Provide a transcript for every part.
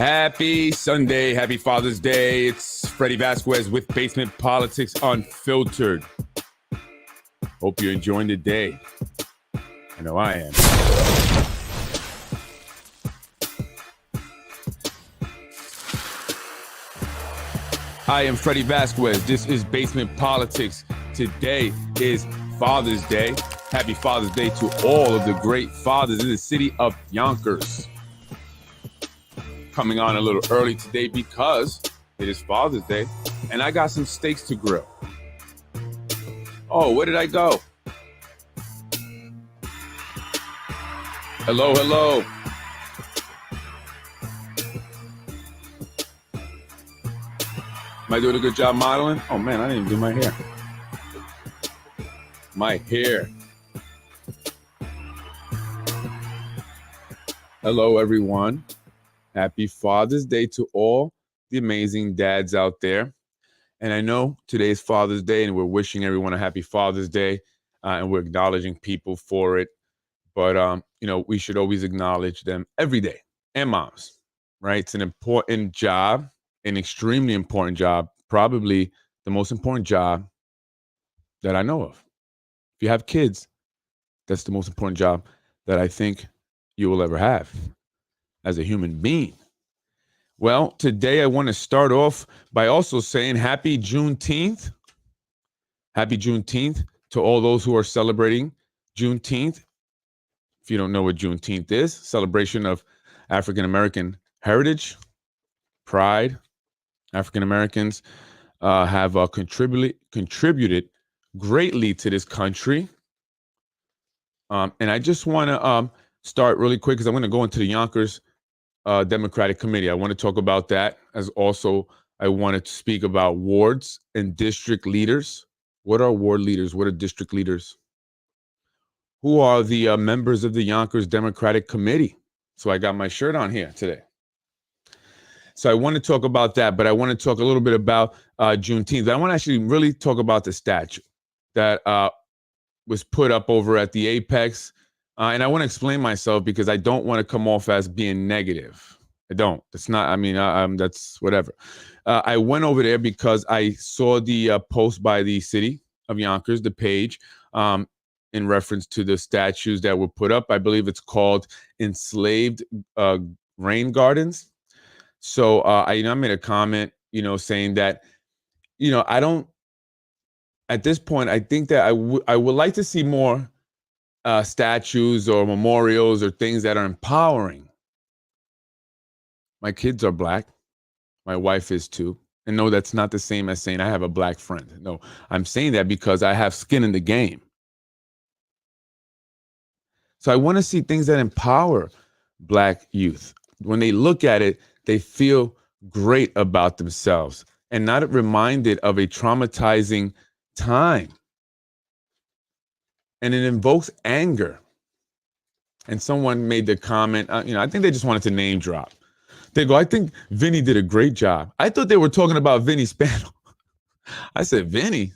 Happy Sunday. Happy Father's Day. It's Freddy Vazquez with Basement Politics Unfiltered. Hope you're enjoying the day. I know I am. I am Freddy Vazquez. This is Basement Politics. Today is Father's Day. Happy Father's Day to all of the great fathers in the city of Yonkers. Coming on a little early today because it is Father's Day and I got some steaks to grill. Oh, where did I go? Hello, hello. Am I doing a good job modeling? Oh man, I didn't even do my hair. My hair. Hello, everyone. Happy Father's Day to all the amazing dads out there. And I know today's Father's Day and we're wishing everyone a happy Father's Day and we're acknowledging people for it. But, we should always acknowledge them every day, and moms, right? It's an important job, an extremely important job, probably the most important job that I know of. If you have kids, that's the most important job that I think you will ever have as a human being. Well, today I want to start off by also saying happy Juneteenth. Happy Juneteenth to all those who are celebrating Juneteenth. If you don't know what Juneteenth is, celebration of African-American heritage, pride. African Americans have contributed greatly to this country. And I just want to start really quick because I'm going to go into the Yonkers Democratic Committee. I want to talk about that, as also I wanted to speak about wards and district leaders. What are ward leaders? What are district leaders? Who are the members of the Yonkers Democratic Committee? So I got my shirt on here today. So I want to talk about that, but I want to talk a little bit about Juneteenth. I want to actually really talk about the statue that was put up over at the Apex. And I want to explain myself because I don't want to come off as being negative. I don't. It's not, that's whatever. I went over there because I saw the post by the city of Yonkers, the page, in reference to the statues that were put up. I believe it's called Enslaved Rain Gardens. So I made a comment, saying that, I don't, at this point, I think that I would like to see more statues or memorials or things that are empowering. My kids are Black. My wife is too. And no, that's not the same as saying I have a Black friend. No, I'm saying that because I have skin in the game. So I want to see things that empower Black youth. When they look at it, they feel great about themselves and not reminded of a traumatizing time. And it invokes anger. And someone made the comment, I think they just wanted to name drop. They go, I think Vinny did a great job. I thought they were talking about Vinny Spano. I said, Vinny?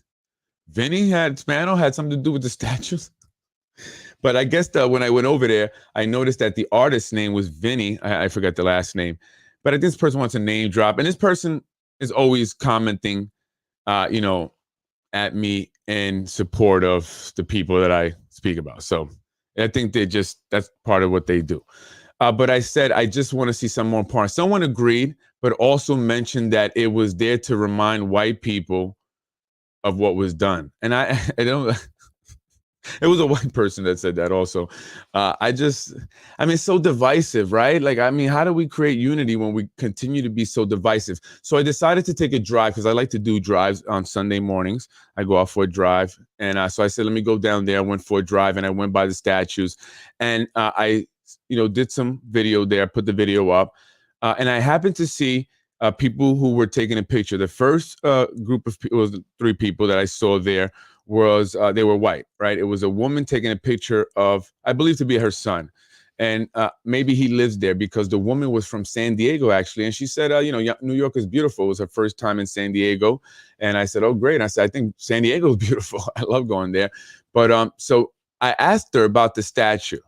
Spano had something to do with the statues? But I guess when I went over there, I noticed that the artist's name was Vinny. I forgot the last name. But I think this person wants a name drop. And this person is always commenting, at me in support of the people that I speak about. So I think that's part of what they do. But I said, I just want to see some more parts. Someone agreed, but also mentioned that it was there to remind white people of what was done. And I don't... It was a white person that said that also. It's so divisive, right? How do we create unity when we continue to be so divisive? So I decided to take a drive because I like to do drives on Sunday mornings. I go out for a drive. And so I said, let me go down there. I went for a drive and I went by the statues. And I did some video there, put the video up. And I happened to see people who were taking a picture. The first group of people, was 3 people that I saw there, was they were white, right? It was a woman taking a picture of, I believe to be her son. And maybe he lives there because the woman was from San Diego, actually. And she said, New York is beautiful. It was her first time in San Diego. And I said, oh, great. And I said, I think San Diego is beautiful. I love going there. But so I asked her about the statue.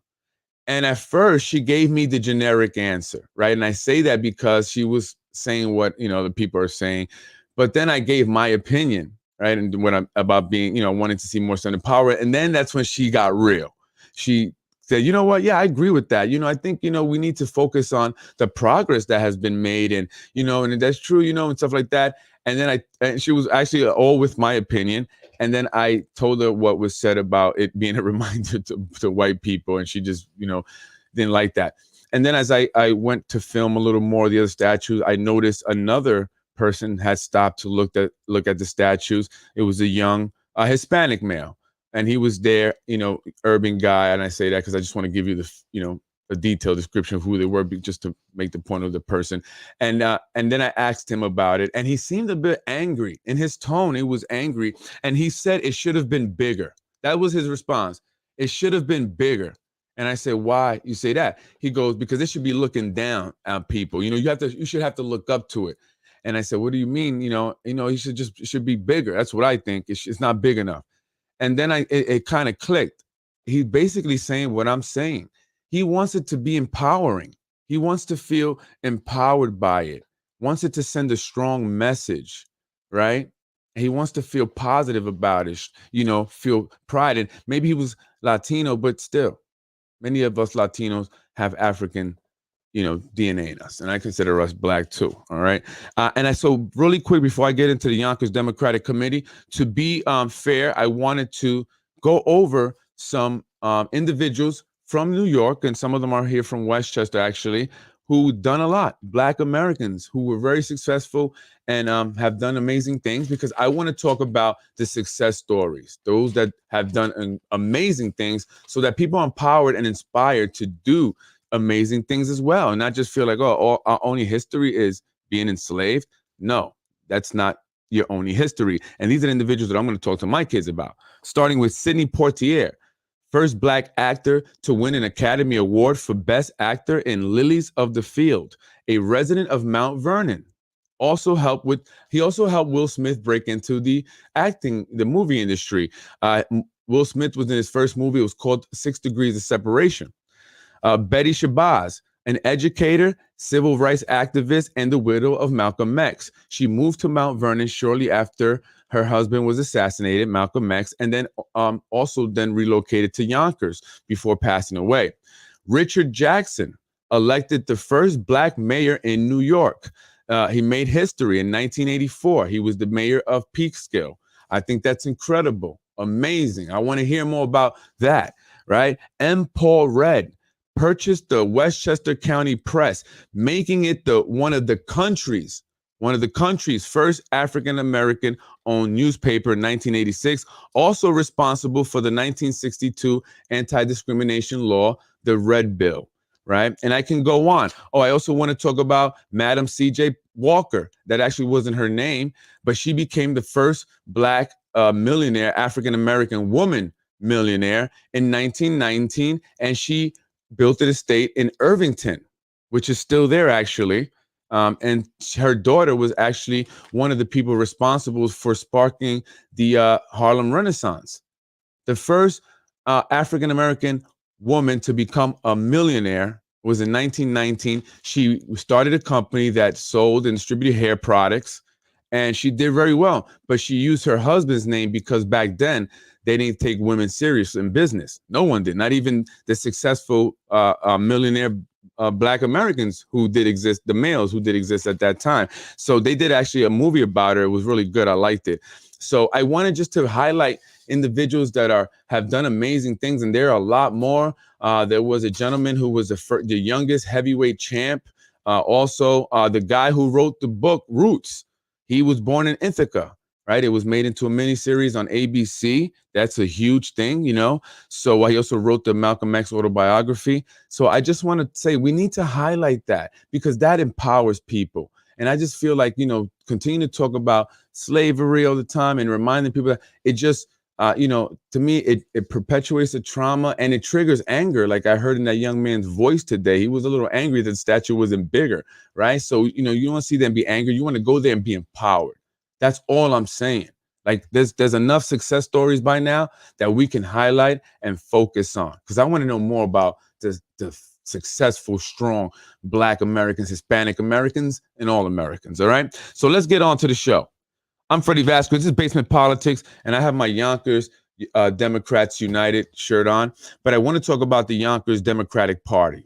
And at first, she gave me the generic answer, right? And I say that because she was saying what the people are saying, but then I gave my opinion, right? And when I'm about being, wanting to see more Southern power, and then that's when she got real. She said, you know what? Yeah, I agree with that. I think we need to focus on the progress that has been made, and and that's true, and stuff like that. And then and she was actually all with my opinion. And then I told her what was said about it being a reminder to white people, and she just, didn't like that. And then as I went to film a little more of the other statues, I noticed another person had stopped to look at the statues. It was a young Hispanic male, and he was there, urban guy. And I say that because I just want to give you a detailed description of who they were, just to make the point of the person. And then I asked him about it, and he seemed a bit angry. In his tone, it was angry, and he said it should have been bigger. That was his response. It should have been bigger. And I said, why you say that? He goes, because it should be looking down at people. You should have to look up to it. And I said, what do you mean? He should be bigger. That's what I think. It's not big enough. And then it kind of clicked. He's basically saying what I'm saying. He wants it to be empowering. He wants to feel empowered by it, wants it to send a strong message, right? He wants to feel positive about it, feel pride. And maybe he was Latino, but still, many of us Latinos have African, DNA in us. And I consider us Black too. All right. So really quick, before I get into the Yonkers Democratic Committee, to be fair, I wanted to go over some individuals from New York, and some of them are here from Westchester, actually, who done a lot. Black Americans who were very successful and have done amazing things, because I want to talk about the success stories, those that have done amazing things, so that people are empowered and inspired to do amazing things as well, and not just feel like, oh, our only history is being enslaved. No, that's not your only history. And these are the individuals that I'm going to talk to my kids about, starting with Sidney Poitier, first Black actor to win an Academy Award for Best Actor in Lilies of the Field, a resident of Mount Vernon. He also helped Will Smith break into the movie industry. Will Smith was in his first movie. It was called 6 Degrees of Separation. Betty Shabazz, an educator, civil rights activist, and the widow of Malcolm X. She moved to Mount Vernon shortly after her husband was assassinated, Malcolm X, and then also relocated to Yonkers before passing away. Richard Jackson, elected the first Black mayor in New York. He made history in 1984. He was the mayor of Peekskill. I think that's incredible, amazing. I want to hear more about that, right? M. Paul Redd purchased the Westchester County Press, making it one of the country's first African-American owned newspaper in 1986, also responsible for the 1962 anti-discrimination law, the Red Bill, right? And I can go on. Oh, I also want to talk about Madam C.J. Walker. That actually wasn't her name, but she became the first Black millionaire, African-American woman millionaire in 1919, and she built an estate in Irvington, which is still there, actually. And her daughter was actually one of the people responsible for sparking the Harlem Renaissance. The first African-American woman to become a millionaire was in 1919. She started a company that sold and distributed hair products, and she did very well. But she used her husband's name because back then they didn't take women serious in business. No one did, not even the successful millionaire Black Americans who did exist, the males who did exist at that time. So they did actually a movie about her. It was really good. I liked it. So I wanted just to highlight individuals that have done amazing things, and there are a lot more. There was a gentleman who was the youngest heavyweight champ. Also, the guy who wrote the book Roots, he was born in Ithaca, right? It was made into a miniseries on ABC. That's a huge thing, So he also wrote the Malcolm X autobiography. So I just want to say we need to highlight that, because that empowers people. And I just feel like, continue to talk about slavery all the time and reminding people that it just, to me, it perpetuates the trauma and it triggers anger. Like I heard in that young man's voice today, he was a little angry that the statue wasn't bigger, right? So, you don't want to see them be angry. You want to go there and be empowered. That's all I'm saying. Like there's enough success stories by now that we can highlight and focus on. Because I want to know more about the successful, strong Black Americans, Hispanic Americans, and all Americans. All right. So let's get on to the show. I'm Freddy Vazquez. This is Basement Politics, and I have my Yonkers Democrats United shirt on. But I want to talk about the Yonkers Democratic Party.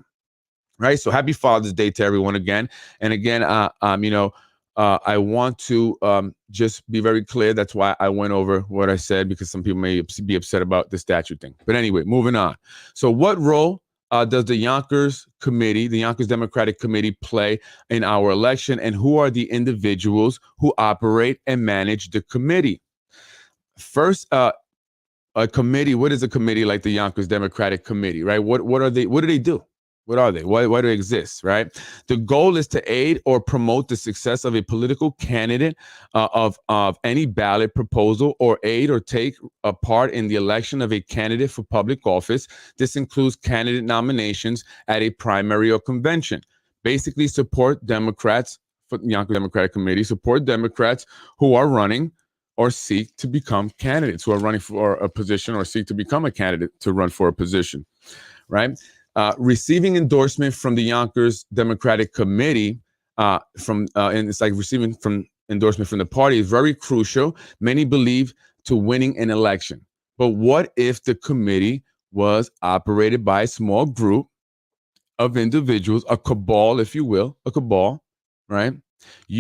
Right. So happy Father's Day to everyone again. And again, I want to just be very clear. That's why I went over what I said, because some people may be upset about the statue thing. But anyway, moving on. So what role does the Yonkers Committee, the Yonkers Democratic Committee, play in our election? And who are the individuals who operate and manage the committee? First, a committee. What is a committee like the Yonkers Democratic Committee, right? What are they? What do they do? What are they? Why do they exist, right? The goal is to aid or promote the success of a political candidate of any ballot proposal, or aid or take a part in the election of a candidate for public office. This includes candidate nominations at a primary or convention. Basically, support Democrats, for the Yonkers Democratic Committee, support Democrats who are running or seek to become candidates, who are running for a position or seek to become a candidate to run for a position, right? Receiving endorsement from the Yonkers Democratic Committee, and it's like receiving from endorsement from the party, is very crucial. Many believe to winning an election. But what if the committee was operated by a small group of individuals, a cabal, if you will, a cabal, right? Who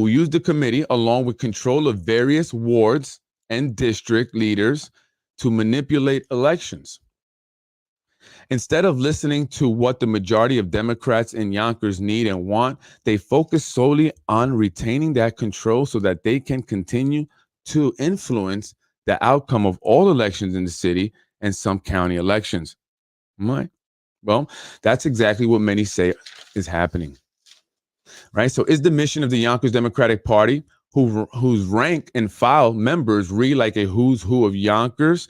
use the committee along with control of various wards and district leaders to manipulate elections. Instead of listening to what the majority of Democrats in Yonkers need and want, they focus solely on retaining that control so that they can continue to influence the outcome of all elections in the city and some county elections. Right. Well, that's exactly what many say is happening. Right. So is the mission of the Yonkers Democratic Party, whose rank and file members read like a who's who of Yonkers,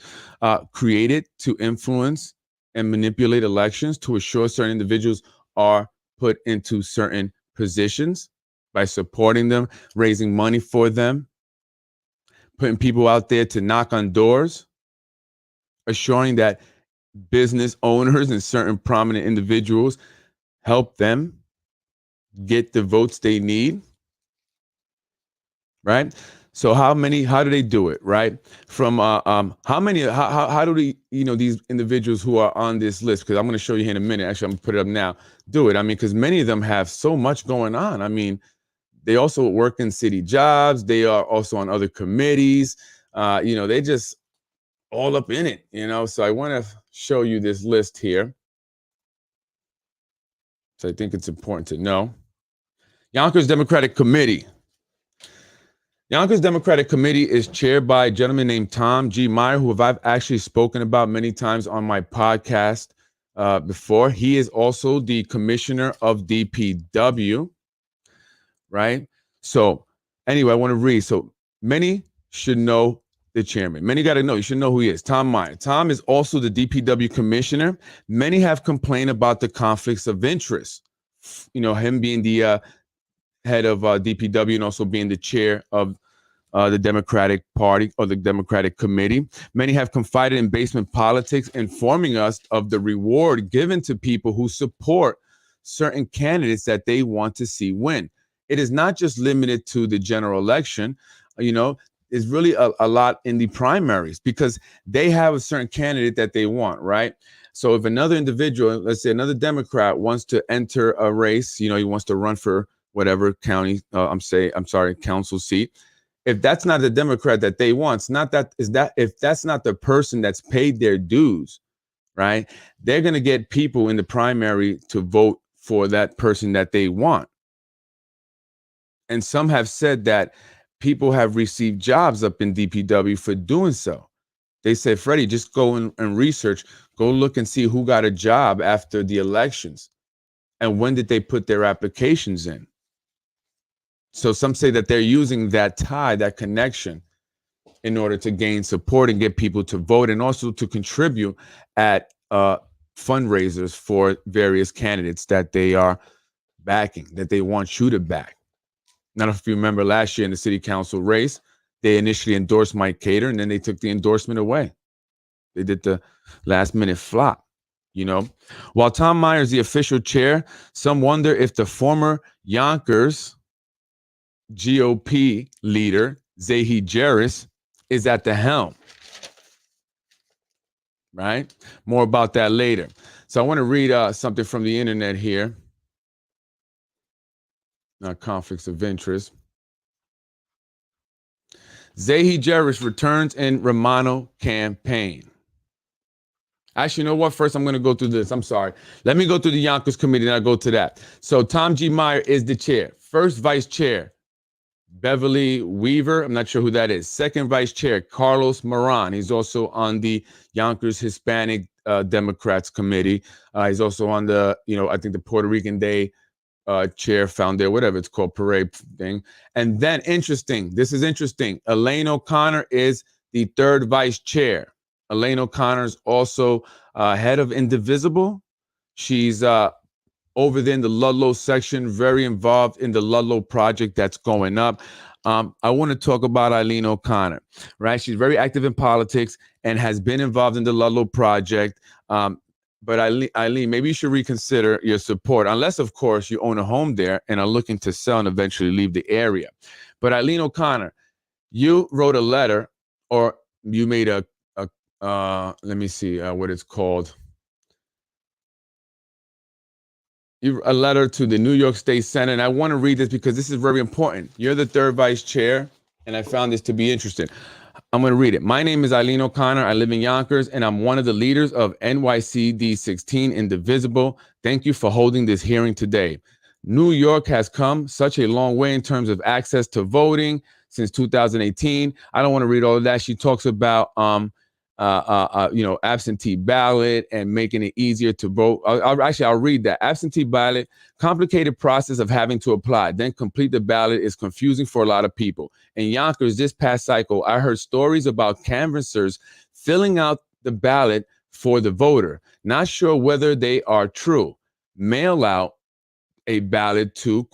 created to influence and manipulate elections to assure certain individuals are put into certain positions by supporting them, raising money for them, putting people out there to knock on doors, assuring that business owners and certain prominent individuals help them get the votes they need, right? So how do they do it, right? From how do these individuals who are on this list, because I'm going to show you here in a minute, actually I'm going to put it up now, do it? I mean, because many of them have so much going on. I mean, they also work in city jobs. They are also on other committees. They just all up in it, So I want to show you this list here. So I think it's important to know. Yonkers Democratic Committee. Yonkers Democratic Committee is chaired by a gentleman named Tom G. Meyer, who I've actually spoken about many times on my podcast before. He is also the commissioner of DPW, right? So anyway, I want to read. So many should know the chairman. Many got to know. You should know who he is. Tom Meyer. Tom is also the DPW commissioner. Many have complained about the conflicts of interest. Him being the head of DPW and also being the chair of the Democratic Party or the Democratic Committee. Many have confided in Basement Politics, informing us of the reward given to people who support certain candidates that they want to see win. It is not just limited to the general election. It's really a lot in the primaries, because they have a certain candidate that they want, right? So if another individual, let's say another Democrat, wants to enter a race, he wants to run for whatever county, council seat. If that's not the Democrat that they want, if that's not the person that's paid their dues, right? They're going to get people in the primary to vote for that person that they want. And some have said that people have received jobs up in DPW for doing so. They said, Freddie, just go and research, go look and see who got a job after the elections and when did they put their applications in. So some say that they're using that tie, that connection, in order to gain support and get people to vote, and also to contribute at fundraisers for various candidates that they are backing, that they want you to back. Not if you remember last year in the city council race, they initially endorsed Mike Cater, and then they took the endorsement away. They did the last minute flop, you know. While Tom Meyer is the official chair, some wonder if the former Yonkers GOP leader, Zahi Jeris, is at the helm, right? More about that later. So I want to read something from the internet here. Conflicts of interest. Zahi Jeris returns in Romano campaign. Actually, you know what? First, I'm going to go through this. I'm sorry. Let me go through the Yonkers committee, and I'll go to that. So Tom G. Meyer is the chair. First vice chair, Beverly Weaver. I'm not sure who that is. Second vice chair, Carlos Moran. He's also on the Yonkers Hispanic Democrats committee. He's also on the, I think the Puerto Rican Day chair, founder, whatever it's called, parade thing. And then this is interesting. Elaine O'Connor is the third vice chair. Elaine O'Connor is also head of Indivisible. She's over there in the Ludlow section, very involved in the Ludlow project that's going up. I want to talk about Eileen O'Connor, right? She's very active in politics and has been involved in the Ludlow project. But Eileen, maybe you should reconsider your support, unless, of course, you own a home there and are looking to sell and eventually leave the area. But Eileen O'Connor, you wrote a letter, or you made let me see what it's called. A letter to the New York State Senate. And I want to read this because this is very important. You're the third vice chair, and I found this to be interesting. I'm going to read it. My name is Eileen O'Connor. I live in Yonkers, and I'm one of the leaders of NYCD 16 Indivisible. Thank you for holding this hearing today. New York has come such a long way in terms of access to voting since 2018. I don't want to read all of that. She talks about absentee ballot and making it easier to vote. I'll read that. Absentee ballot, complicated process of having to apply, then complete the ballot is confusing for a lot of people. In Yonkers, this past cycle, I heard stories about canvassers filling out the ballot for the voter, not sure whether they are true. Mail out a ballot to ?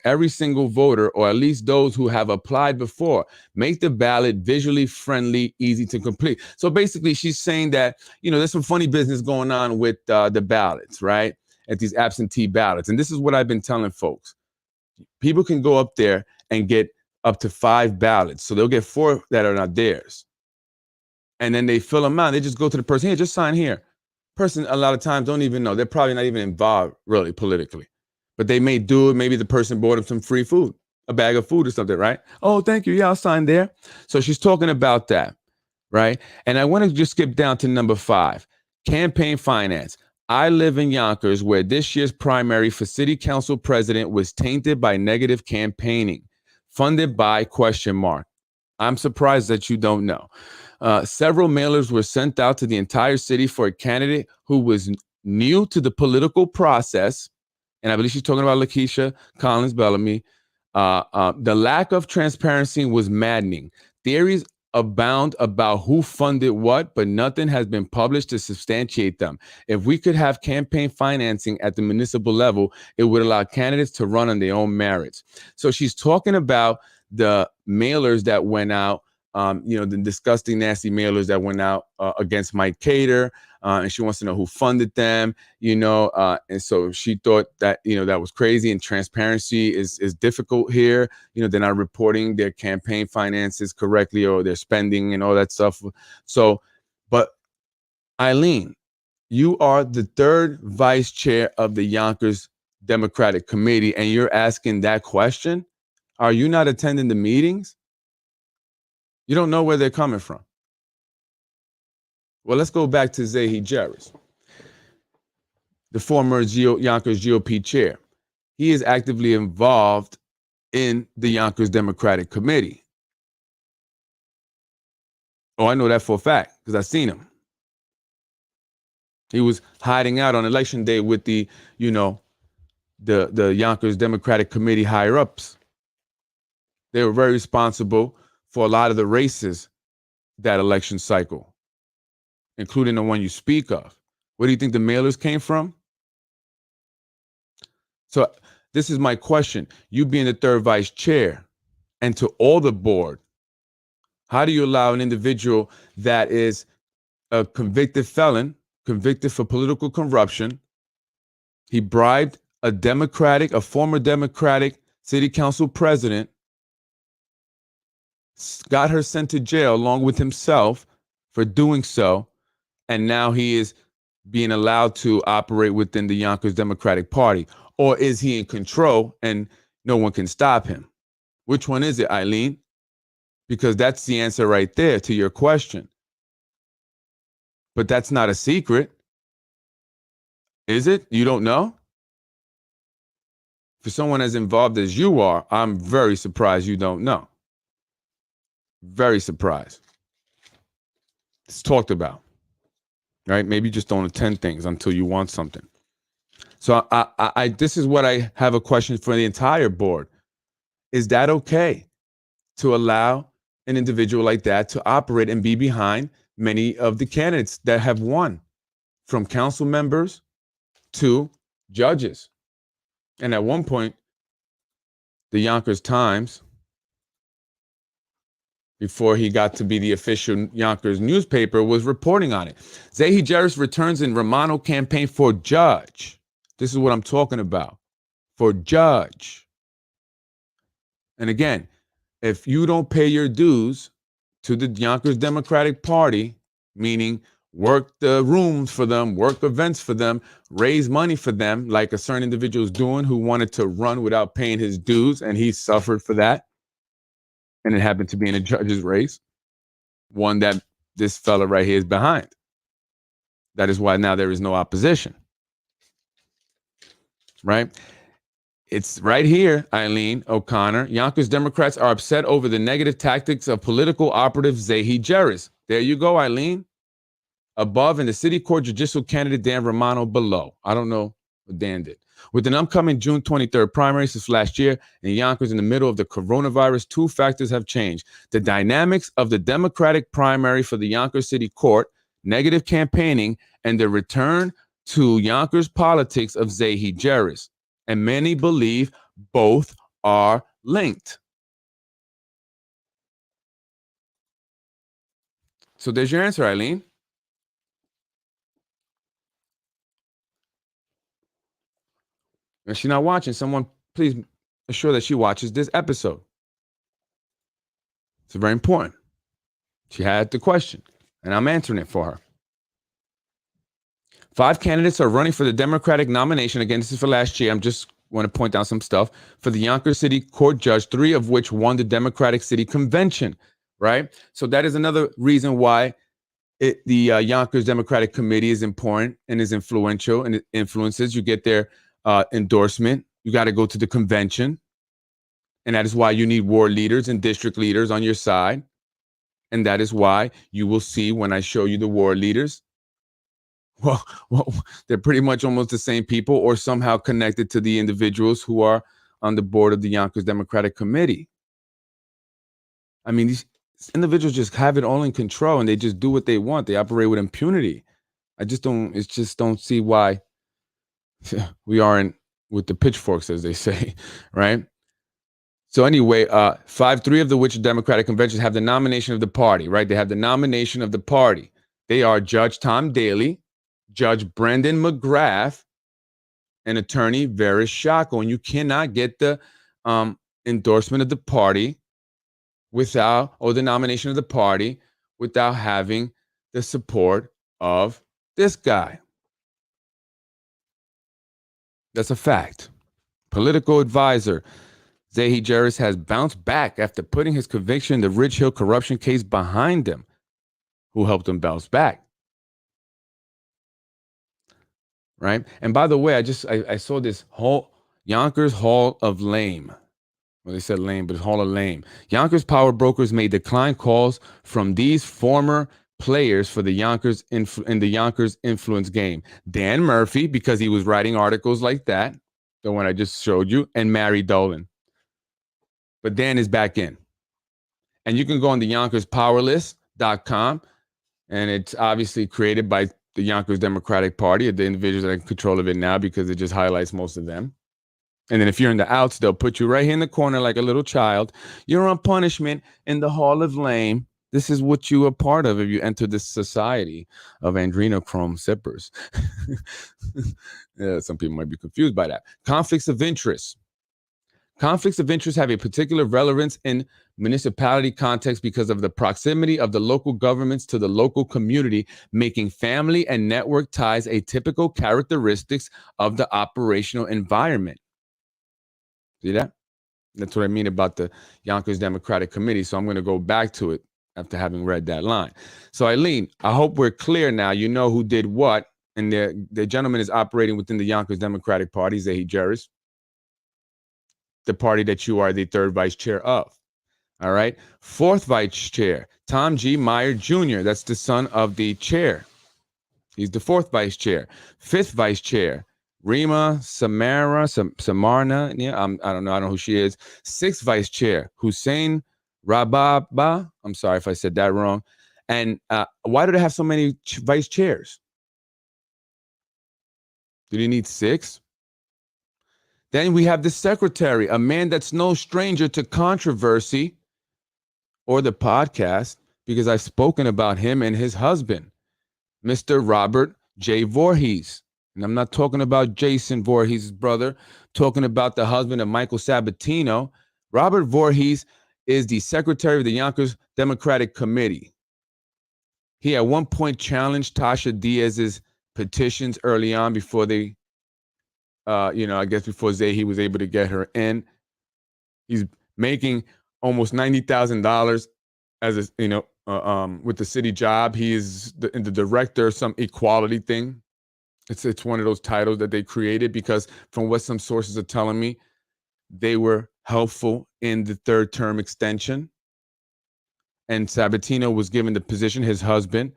Every single voter, or at least those who have applied before. Make the ballot visually friendly, easy to complete. So basically, she's saying that, there's some funny business going on with the ballots, right? At these absentee ballots. And this is what I've been telling folks. People can go up there and get up to 5 ballots. So they'll get 4 that are not theirs. And then they fill them out. They just go to the person, here, just sign here. Person, a lot of times, don't even know. They're probably not even involved, really, politically. But they may do it. Maybe the person bought them some free food, a bag of food or something, right? Oh, thank you. Yeah, I'll sign there. So she's talking about that, right? And I want to just skip down to number 5, campaign finance. I live in Yonkers, where this year's primary for city council president was tainted by negative campaigning, funded by ? I'm surprised that you don't know. Several mailers were sent out to the entire city for a candidate who was new to the political process. And I believe she's talking about Lakeisha Collins Bellamy. The lack of transparency was maddening. Theories abound about who funded what, but nothing has been published to substantiate them. If we could have campaign financing at the municipal level, it would allow candidates to run on their own merits. So she's talking about the mailers that went out, the disgusting, nasty mailers that went out against Mike Cater. And she wants to know who funded them, and so she thought that, that was crazy, and transparency is difficult here. They're not reporting their campaign finances correctly, or their spending and all that stuff. So, but Eileen, you are the third vice chair of the Yonkers Democratic Committee, and you're asking that question? Are you not attending the meetings? You don't know where they're coming from. Well, let's go back to Zahi Jeris, the former Yonkers GOP chair. He is actively involved in the Yonkers Democratic Committee. Oh, I know that for a fact because I've seen him. He was hiding out on election day with the Yonkers Democratic Committee higher ups. They were very responsible for a lot of the races that election cycle, including the one you speak of. Where do you think the mailers came from? So this is my question. You being the third vice chair, and to all the board, How do you allow an individual that is a convicted felon, convicted for political corruption? He bribed a former Democratic city council president, got her sent to jail along with himself for doing so, and now he is being allowed to operate within the Yonkers Democratic Party? Or is he in control and no one can stop him? Which one is it, Eileen? Because that's the answer right there to your question. But that's not a secret. Is it? You don't know? For someone as involved as you are, I'm very surprised you don't know. Very surprised. It's talked about, right? Maybe you just don't attend things until you want something. So I this is what I have a question for the entire board. Is that okay to allow an individual like that to operate and be behind many of the candidates that have won, from council members to judges? And at one point, the Yonkers Times, before he got to be the official Yonkers newspaper, was reporting on it. Zahi Jeris returns in Romano campaign for judge. This is what I'm talking about. For judge. And again, if you don't pay your dues to the Yonkers Democratic Party, meaning work the rooms for them, work events for them, raise money for them, like a certain individual is doing who wanted to run without paying his dues, and he suffered for that. And it happened to be in a judge's race, one that this fella right here is behind. That is why now there is no opposition. Right? It's right here, Eileen O'Connor. Yonkers Democrats are upset over the negative tactics of political operative Zahi Jeris. There you go, Eileen. Above, and the city court judicial candidate Dan Romano below. I don't know what Dan did. With an upcoming June 23rd primary since last year, in Yonkers in the middle of the coronavirus, two factors have changed. The dynamics of the Democratic primary for the Yonkers City Court, negative campaigning, and the return to Yonkers politics of Zahi Jeris. And many believe both are linked. So there's your answer, Eileen. If she's not watching, someone please assure that she watches this episode. It's very important. She had the question, and I'm answering it for her. 5 candidates are running for the Democratic nomination. Again, this is for last year. I'm just want to point out some stuff. For the Yonkers City Court judge, 3 of which won the Democratic City Convention, right? So that is another reason why the Yonkers Democratic Committee is important and is influential, and it influences. You get their endorsement. You got to go to the convention. And that is why you need ward leaders and district leaders on your side. And that is why you will see when I show you the ward leaders, well, they're pretty much almost the same people or somehow connected to the individuals who are on the board of the Yonkers Democratic Committee. I mean, these individuals just have it all in control and they just do what they want. They operate with impunity. I just don't see why we aren't with the pitchforks, as they say, right? So anyway, 3 of the which Democratic conventions have the nomination of the party, right? They have the nomination of the party. They are Judge Tom Daly, Judge Brendan McGrath, and Attorney Veris Shako. And you cannot get the endorsement of the party without, or the nomination of the party without having the support of this guy. That's a fact. Political advisor Zahi Jeris has bounced back after putting his conviction in the Ridge Hill corruption case behind him. Who helped him bounce back? Right? And by the way, I saw this whole Yonkers Hall of Lame. Well, they said lame, but it's Hall of Lame. Yonkers power brokers may decline calls from these former players for the Yonkers in the Yonkers influence game. Dan Murphy, because he was writing articles like that, the one I just showed you, and Mary Dolan. But Dan is back in. And you can go on the YonkersPowerlist.com, and it's obviously created by the Yonkers Democratic Party, the individuals that are in control of it now, because it just highlights most of them. And then if you're in the outs, they'll put you right here in the corner like a little child. You're on punishment in the Hall of Lame. This is what you are part of if you enter this society of adrenochrome sippers. Yeah, some people might be confused by that. Conflicts of interest. Conflicts of interest have a particular relevance in municipality context because of the proximity of the local governments to the local community, making family and network ties a typical characteristics of the operational environment. See that? That's what I mean about the Yonkers Democratic Committee. So I'm going to go back to it after having read that line. So Eileen, I hope we're clear now. You know who did what, and the gentleman is operating within the Yonkers Democratic Party, Zahi Jeris, the party that you are the third vice chair of. All right. Fourth vice chair, Tom G. Meyer Jr. That's the son of the chair. He's the fourth vice chair. Fifth vice chair, Rima Samarna. Yeah, I don't know. I don't know who she is. Sixth vice chair, Hussein Rababa. I'm sorry if I said that wrong. And why do they have so many vice chairs? Do they need six? Then we have the secretary, a man that's no stranger to controversy or the podcast, because I've spoken about him and his husband, Mr. Robert J. Voorhees. And I'm not talking about Jason Voorhees' brother, talking about the husband of Michael Sabatino. Robert Voorhees is the secretary of the Yonkers Democratic Committee. He at one point challenged Tasha Diaz's petitions early on before they, I guess before Zahi was able to get her in. He's making almost $90,000 as a, with the city job. He is the director of some equality thing. It's one of those titles that they created because from what some sources are telling me, they were helpful in the third term extension. And Sabatino was given the position, his husband,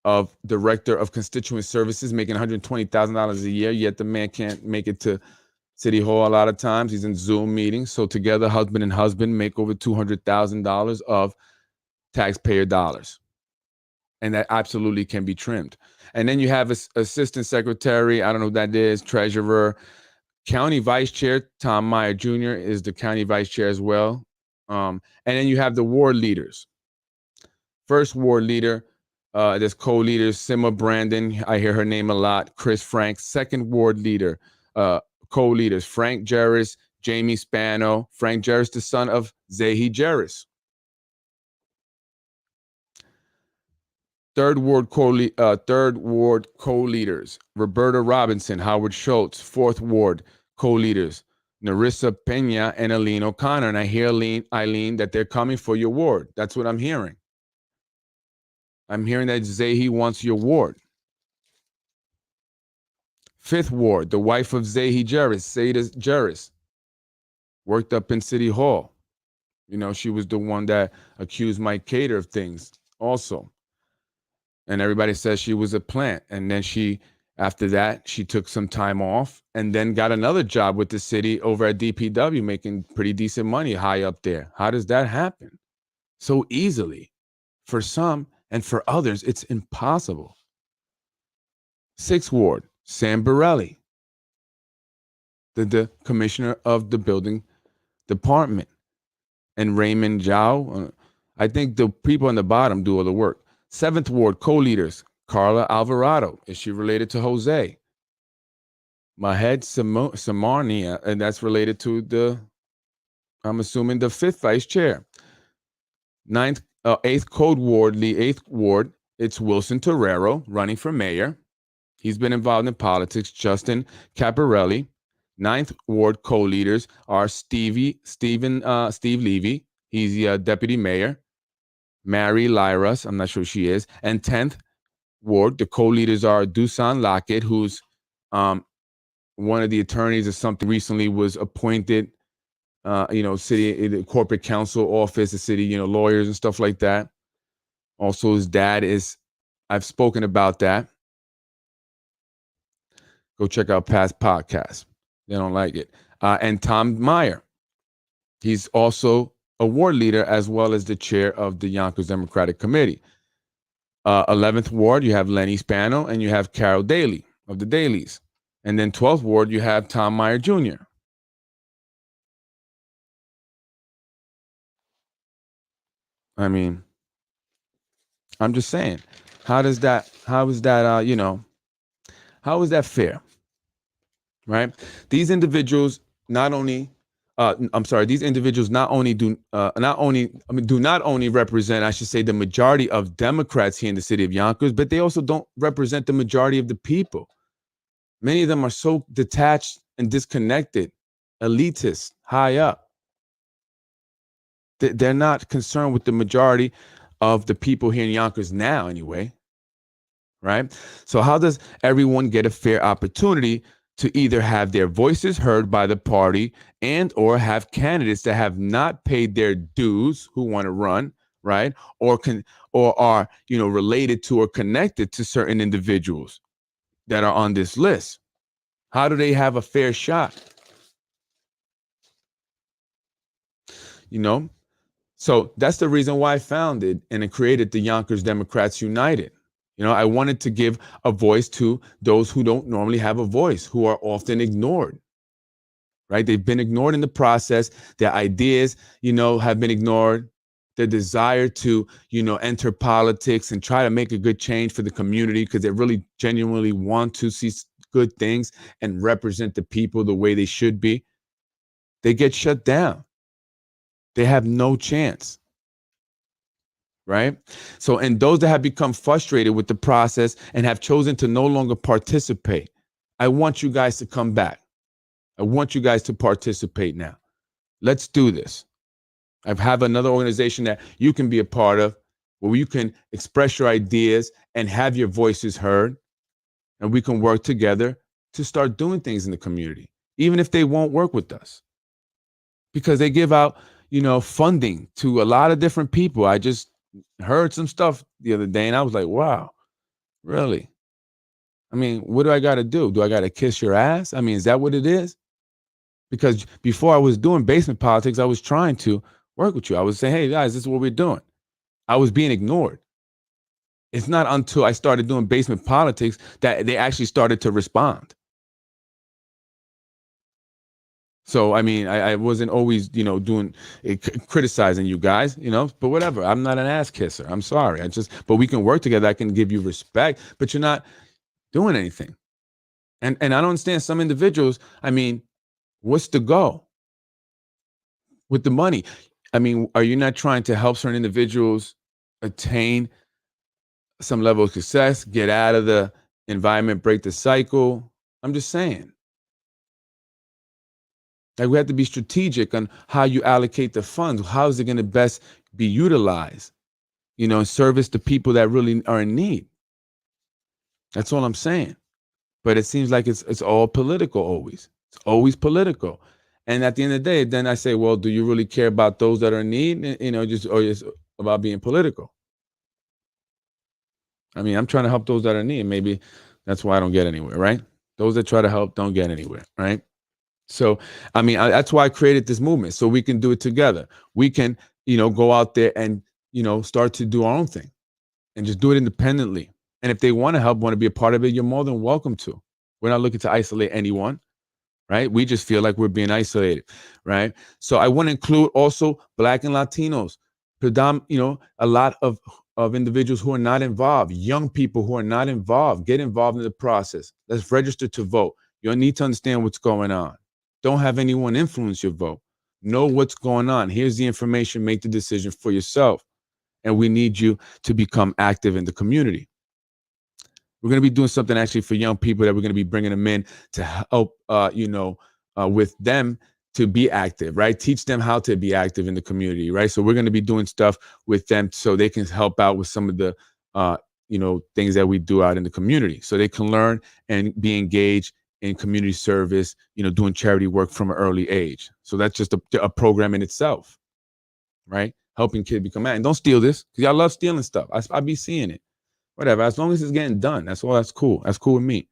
of director of constituent services, making $120,000 a year, yet the man can't make it to City Hall a lot of times. He's in Zoom meetings. So together, husband and husband make over $200,000 of taxpayer dollars. And that absolutely can be trimmed. And then you have assistant secretary, I don't know who that is, treasurer, county vice chair, Tom Meyer Jr. is the county vice chair as well. And then you have the ward leaders. First ward leader, there's co-leaders, Sima Brandon, I hear her name a lot, Chris Frank. Second ward leader, co-leaders, Frank Jeris, Jamie Spano. Frank Jeris, the son of Zahi Jeris. Third ward co-leaders, Roberta Robinson, Howard Schultz. Fourth ward co-leaders, Narissa Pena and Eileen O'Connor. And I hear, Eileen, that they're coming for your ward. That's what I'm hearing. I'm hearing that Zahi wants your ward. Fifth ward, the wife of Zahi Jeris, Seda Jeris, worked up in City Hall. You know, she was the one that accused Mike Cater of things also. And everybody says she was a plant. And then after that, she took some time off and then got another job with the city over at DPW, making pretty decent money high up there. How does that happen so easily? For some, and for others, it's impossible. Sixth ward, Sam Borelli, the commissioner of the building department. And Raymond Zhao, I think the people on the bottom do all the work. Seventh ward, co-leaders, Carla Alvarado. Is she related to Jose? Mahed Samarnia, and that's related to I'm assuming, the fifth vice chair. Eighth code ward, the eighth ward, it's Wilson Torrero running for mayor. He's been involved in politics. Justin Caparelli. Ninth ward co-leaders are Steve Levy. He's the deputy mayor. Mary Lyras, I'm not sure who she is. And 10th ward, the co-leaders are Dusan Lockett, who's one of the attorneys or something, recently was appointed, city corporate counsel office, the city, lawyers and stuff like that. Also, his dad I've spoken about that. Go check out past podcasts. They don't like it. And Tom Meyer. He's also a ward leader as well as the chair of the Yonkers Democratic Committee. 11th ward, you have Lenny Spano and you have Carol Daly of the Dailies. And then 12th ward, you have Tom Meyer Jr. I mean, I'm just saying, how is that how is that fair? Right? These individuals not only I'm sorry, these individuals do not only represent, I should say, the majority of Democrats here in the city of Yonkers, but they also don't represent the majority of the people. Many of them are so detached and disconnected, elitist, high up. They're not concerned with the majority of the people here in Yonkers now, anyway. Right? So, how does everyone get a fair opportunity to either have their voices heard by the party and or have candidates that have not paid their dues who want to run, right? Or are, related to or connected to certain individuals that are on this list? How do they have a fair shot? You know, so that's the reason why I founded and created the Yonkers Democrats United. I wanted to give a voice to those who don't normally have a voice, who are often ignored, right? They've been ignored in the process. Their ideas, have been ignored. Their desire to, enter politics and try to make a good change for the community because they really genuinely want to see good things and represent the people the way they should be. They get shut down. They have no chance. Right? So, and those that have become frustrated with the process and have chosen to no longer participate, I want you guys to come back. I want you guys to participate now. Let's do this. I have another organization that you can be a part of where you can express your ideas and have your voices heard. And we can work together to start doing things in the community, even if they won't work with us. Because they give out, funding to a lot of different people. I just heard some stuff the other day and I was like, wow, really? I mean, what do I got to do? Do I got to kiss your ass? I mean, is that what it is? Because before I was doing basement politics, I was trying to work with you. I was saying, hey, guys, this is what we're doing. I was being ignored. It's not until I started doing basement politics that they actually started to respond. So, I mean, I wasn't always, doing criticizing you guys, but whatever. I'm not an ass kisser. I'm sorry. But we can work together. I can give you respect, but you're not doing anything. And I don't understand some individuals. I mean, what's the goal with the money? I mean, are you not trying to help certain individuals attain some level of success, get out of the environment, break the cycle? I'm just saying. Like, we have to be strategic on how you allocate the funds. How is it going to best be utilized, and service the people that really are in need? That's all I'm saying. But it seems like it's all political always. It's always political. And at the end of the day, then I say, well, do you really care about those that are in need? Or just about being political? I mean, I'm trying to help those that are in need. Maybe that's why I don't get anywhere, right? Those that try to help don't get anywhere, right? So, I mean, that's why I created this movement, so we can do it together. We can, go out there and, start to do our own thing and just do it independently. And if they want to help, want to be a part of it, you're more than welcome to. We're not looking to isolate anyone, right? We just feel like we're being isolated, right? So I want to include also Black and Latinos, a lot of individuals who are not involved, young people who are not involved. Get involved in the process. Let's register to vote. You'll need to understand what's going on. Don't have anyone influence your vote. Know what's going on. Here's the information. Make the decision for yourself. And we need you to become active in the community. We're going to be doing something actually for young people that we're going to be bringing them in to help, with them to be active, right? Teach them how to be active in the community, right? So we're going to be doing stuff with them so they can help out with some of the, things that we do out in the community, so they can learn and be engaged in community service, doing charity work from an early age. So that's just a program in itself, right? Helping kids become active. And don't steal this, because y'all love stealing stuff. I be seeing it. Whatever, as long as it's getting done, that's all. That's cool. That's cool with me,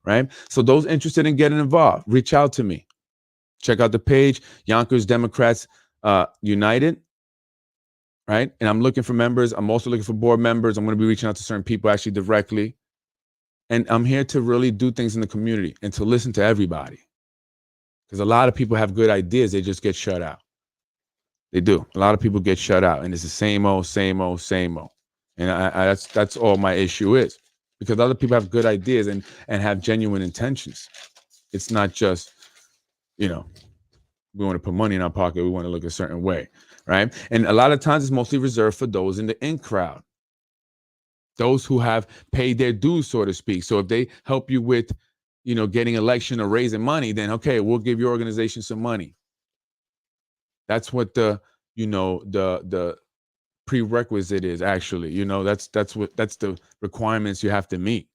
right? So those interested in getting involved, reach out to me. Check out the page, Yonkers Democrats United, right? And I'm looking for members. I'm also looking for board members. I'm going to be reaching out to certain people actually directly. And I'm here to really do things in the community and to listen to everybody. Because a lot of people have good ideas. They just get shut out. They do. A lot of people get shut out. And it's the same old, same old, same old. And that's all my issue is, because other people have good ideas and have genuine intentions. It's not just, you know, we want to put money in our pocket. We want to look a certain way, right? And a lot of times it's mostly reserved for those in the in crowd, those who have paid their dues, so to speak. So if they help you with, getting election or raising money, then okay, we'll give your organization some money. That's what the prerequisite is, actually. That's the requirements you have to meet.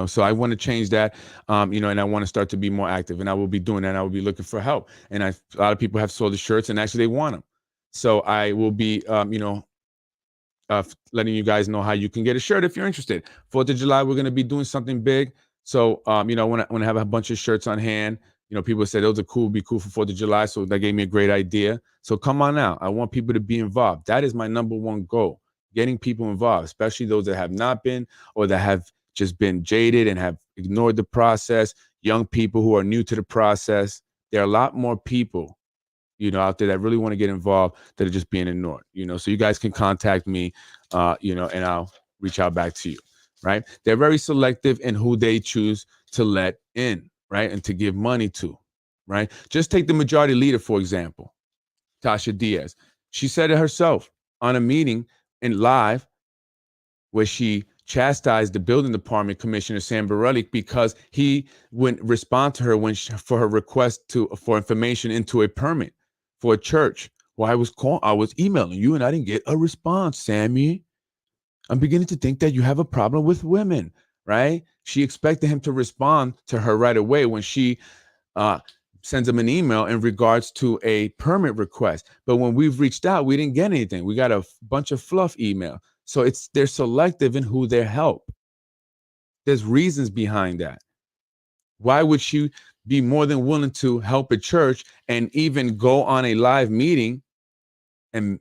So I want to change that, and I want to start to be more active, and I will be doing that. And I will be looking for help. And a lot of people have sold the shirts, and actually they want them. So I will be, letting you guys know how you can get a shirt if you're interested. 4th of July, we're going to be doing something big. So, I want to have a bunch of shirts on hand. People said those are cool, be cool for 4th of July. So that gave me a great idea. So come on out. I want people to be involved. That is my number one goal, getting people involved, especially those that have not been, or that have just been jaded and have ignored the process. Young people who are new to the process. There are a lot more people, out there that really want to get involved that are just being ignored, so you guys can contact me, and I'll reach out back to you, right? They're very selective in who they choose to let in, right? And to give money to, right? Just take the majority leader, for example, Tasha Diaz. She said it herself on a meeting in live where she chastised the building department commissioner, Sam Borelli, because he wouldn't respond to her for her request for information into a permit for a church. Well, I was emailing you and I didn't get a response, Sammy. I'm beginning to think that you have a problem with women, right? She expected him to respond to her right away when she sends him an email in regards to a permit request. But when we've reached out, we didn't get anything. We got a bunch of fluff email. So they're selective in who they help. There's reasons behind that. Why would she be more than willing to help a church and even go on a live meeting and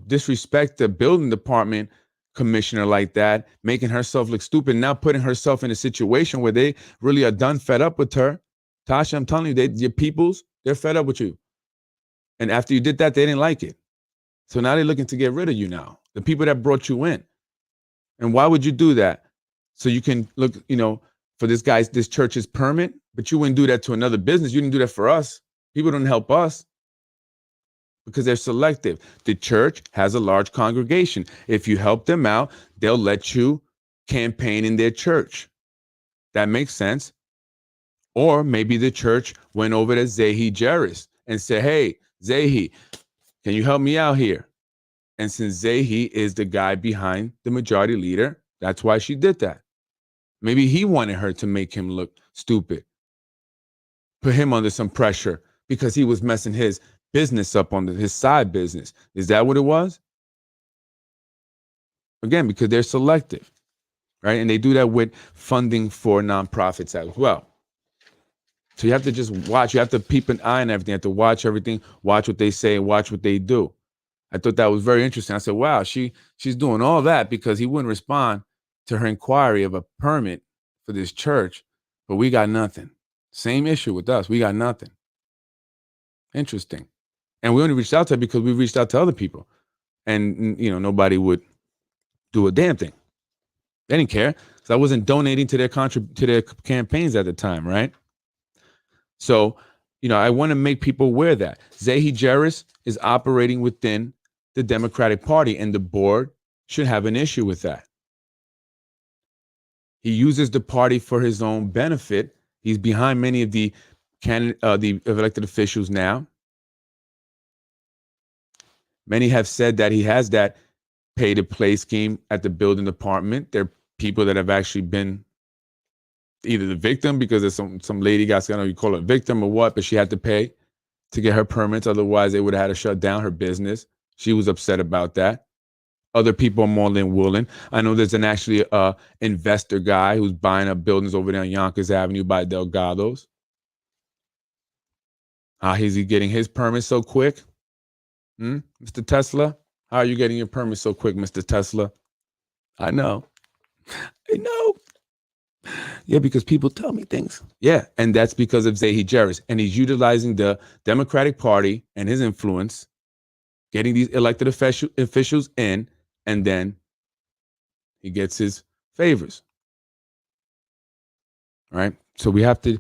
disrespect the building department commissioner like that, making herself look stupid, now putting herself in a situation where they really are done fed up with her? Tasha, I'm telling you, your peoples, they're fed up with you. And after you did that, they didn't like it. So now they're looking to get rid of you now, the people that brought you in. And why would you do that? So you can look, for this church's permit, but you wouldn't do that to another business. You didn't do that for us. People don't help us because they're selective. The church has a large congregation. If you help them out, they'll let you campaign in their church. That makes sense. Or maybe the church went over to Zahi Jerris and said, hey, Zahi, can you help me out here? And since Zahi is the guy behind the majority leader, that's why she did that. Maybe he wanted her to make him look stupid, put him under some pressure because he was messing his business up on his side business. Is that what it was? Again, because they're selective, right? And they do that with funding for nonprofits as well. So you have to just watch. You have to keep an eye on everything. You have to watch everything, watch what they say, watch what they do. I thought that was very interesting. I said, wow, she's doing all that because he wouldn't respond to her inquiry of a permit for this church, but we got nothing. Same issue with us. We got nothing. Interesting. And we only reached out to her because we reached out to other people. And, nobody would do a damn thing. They didn't care. So I wasn't donating to their campaigns at the time, right? So, I want to make people aware that Zahi Jerris is operating within the Democratic Party, and the board should have an issue with that. He uses the party for his own benefit. He's behind many of the elected officials now. Many have said that he has that pay-to-play scheme at the building department. There are people that have actually been either the victim because there's some lady got, I don't know you call it a victim or what, but she had to pay to get her permits. Otherwise, they would have had to shut down her business. She was upset about that. Other people are more than willing. I know there's actually investor guy who's buying up buildings over there on Yonkers Avenue by Delgado's. How is he getting his permit so quick? Mr. Tesla? How are you getting your permit so quick, Mr. Tesla? I know. Yeah, because people tell me things. Yeah, and that's because of Zahi Jerris. And he's utilizing the Democratic Party and his influence getting these elected officials in, and then he gets his favors. All right. So we have to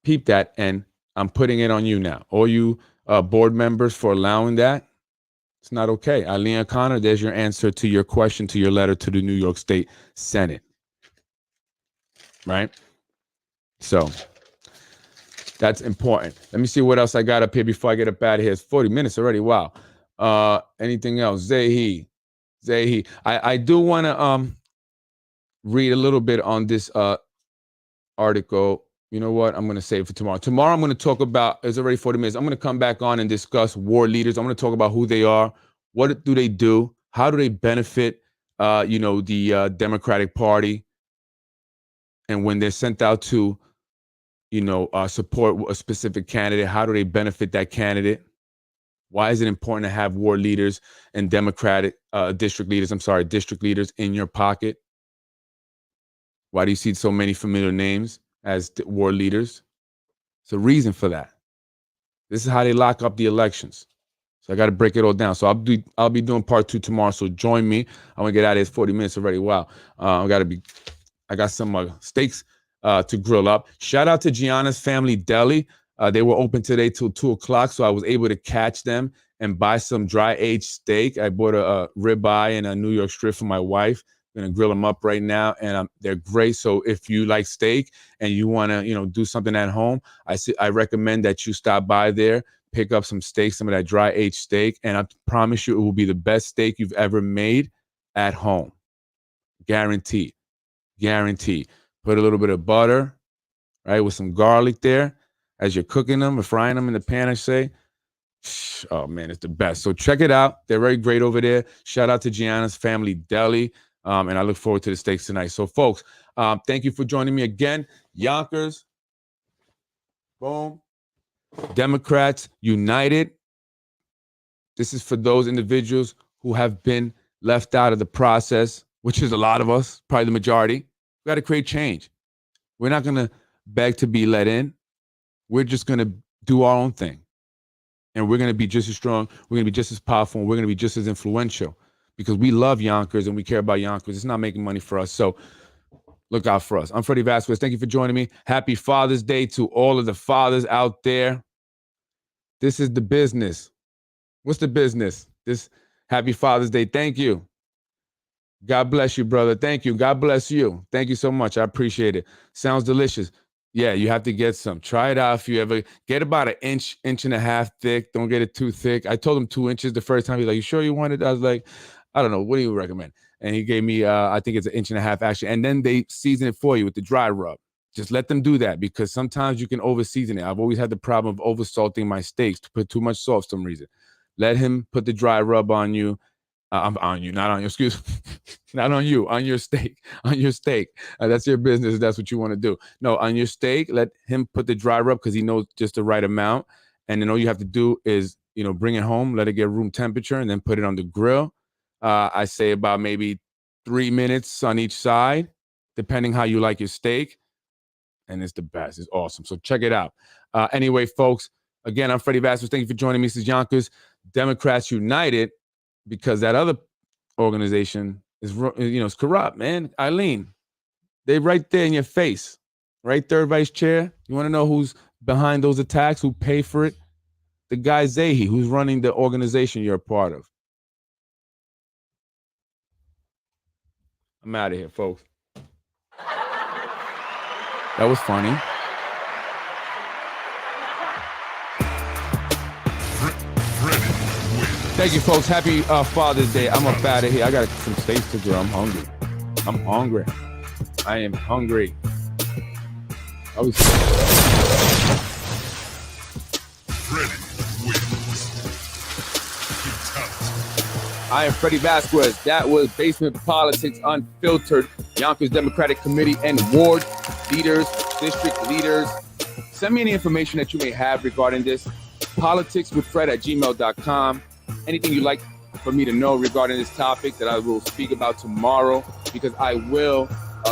peep that, and I'm putting it on you now. All you board members for allowing that. It's not okay. Eileen O'Connor, there's your answer to your question, to your letter to the New York State Senate. Right? So that's important. Let me see what else I got up here before I get up out of here. It's 40 minutes already. Wow. Anything else? Zahi. I do want to read a little bit on this article. You know what? I'm going to save it for tomorrow. Tomorrow I'm going to talk about, it's already 40 minutes. I'm going to come back on and discuss war leaders. I'm going to talk about who they are. What do they do? How do they benefit, the Democratic Party? And when they're sent out to, support a specific candidate, how do they benefit that candidate? Why is it important to have war leaders and district leaders in your pocket? Why do you see so many familiar names as war leaders? There's a reason for that. This is how they lock up the elections. So I got to break it all down. So I'll be doing part 2 tomorrow. So join me. I want to get out of here. It's 40 minutes already. Wow. I got some steaks to grill up. Shout out to Gianna's Family Deli. They were open today till 2:00, so I was able to catch them and buy some dry aged steak. I bought a ribeye and a New York strip for my wife. I'm gonna grill them up right now, and they're great. So if you like steak and you want to, do something at home, I recommend that you stop by there, pick up some steak, some of that dry aged steak, and I promise you it will be the best steak you've ever made at home. Guaranteed. Put a little bit of butter, right, with some garlic there as you're cooking them or frying them in the pan, I say. Oh, man, it's the best. So check it out. They're very great over there. Shout out to Gianna's Family Deli. And I look forward to the steaks tonight. So, folks, thank you for joining me again. Yonkers, boom. Democrats United. This is for those individuals who have been left out of the process, which is a lot of us, probably the majority. We got to create change. We're not going to beg to be let in. We're just going to do our own thing. And we're going to be just as strong. We're going to be just as powerful. And we're going to be just as influential because we love Yonkers and we care about Yonkers. It's not making money for us. So look out for us. I'm Freddy Vazquez. Thank you for joining me. Happy Father's Day to all of the fathers out there. This is the business. What's the business? This Happy Father's Day. Thank you. God bless you, brother. Thank you. God bless you. Thank you so much. I appreciate it. Sounds delicious. Yeah, you have to get some. Try it out if you ever get about an inch and a half thick. Don't get it too thick. I told him 2 inches the first time. He's like, "You sure you want it?" I was like, "I don't know. What do you recommend?" And he gave me, I think it's 1.5 inches actually. And then they season it for you with the dry rub. Just let them do that because sometimes you can over season it. I've always had the problem of over salting my steaks to put too much salt for some reason. Let him put the dry rub on you. I'm on you, not on you. Excuse me. Not on you, on your steak. On your steak. That's your business. That's what you want to do. No, on your steak, let him put the dry rub because he knows just the right amount. And then all you have to do is, bring it home, let it get room temperature, and then put it on the grill. I say about maybe 3 minutes on each side, depending how you like your steak. And it's the best. It's awesome. So check it out. Anyway, folks, again, I'm Freddy Vazquez. Thank you for joining me. This is Yonkers, Democrats United. Because that other organization is, it's corrupt, man. Eileen, they right there in your face, right? Third vice chair. You want to know who's behind those attacks, who pay for it? The guy Zahi, who's running the organization you're a part of. I'm out of here, folks. That was funny. Thank you, folks. Happy Father's Day. I'm up out of here. I got some steaks to grill. I'm hungry. I am hungry. I am Freddy Vazquez. That was Basement Politics Unfiltered. Yonkers Democratic Committee and ward leaders, district leaders. Send me any information that you may have regarding this. politicswithfred@gmail.com. Anything you'd like for me to know regarding this topic that I will speak about tomorrow, because I will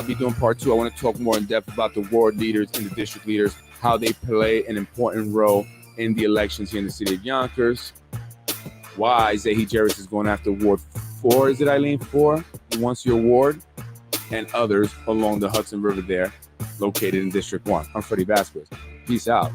be doing part 2. I want to talk more in depth about the ward leaders and the district leaders, how they play an important role in the elections here in the city of Yonkers. why Zahi Jarris is going after Ward 4. Is it Eileen 4? He wants your ward and others along the Hudson River there, located in District 1. I'm Freddy Vazquez. Peace out.